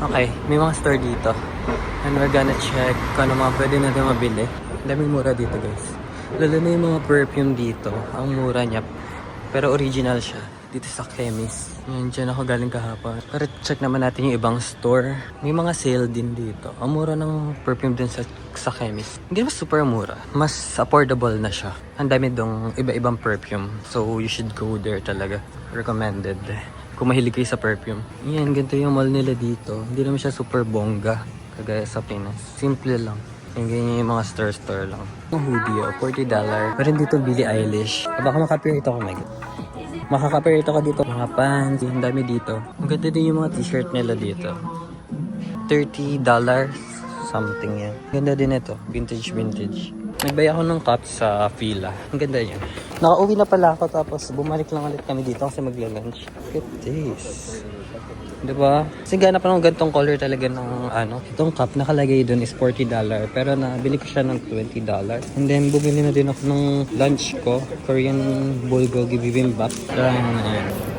Okay, may mga store dito. And we're gonna check kung ano mga pwede natin mabili. Daming mura dito guys. Lalo na yung mga perfume dito. Ang mura niya. Pero original siya. Dito sa chemist. Yan, dyan ako galing kahapon. Pero check naman natin yung ibang store. May mga sale din dito. Ang mura ng perfume din sa chemist. Hindi naman super mura. Mas affordable na siya. Ang dami dong iba-ibang perfume. So you should go there talaga. Recommended. Kung mahilig kayo sa perfume. Yan, ganito yung mall nila dito. Hindi naman siya super bongga. Kagaya sa Pinas. Simple lang. Yung ganyan yung mga store lang. Yung hoodie, $40. Meron dito Billie Eilish. Baka makapirate ako, my God. Makakapirate ako dito. Mga pants, ang dami dito. Ang ganda din yung mga t-shirt nila dito. $30 something yan. Ganda din ito. Vintage. Nagbay ako ng cup sa Fila. Ang ganda niya. Nakauwi na pala ako tapos bumalik lang ulit kami dito kasi magla-lunch. Look at this. Diba? Kasi gana pa ng gantong color talaga ng ano. Itong cup nakalagay dun is $40. Pero nabili ko siya ng $20. And then bumili na din ako ng lunch ko. Korean bulgogi bibimbap. Try mo na yan.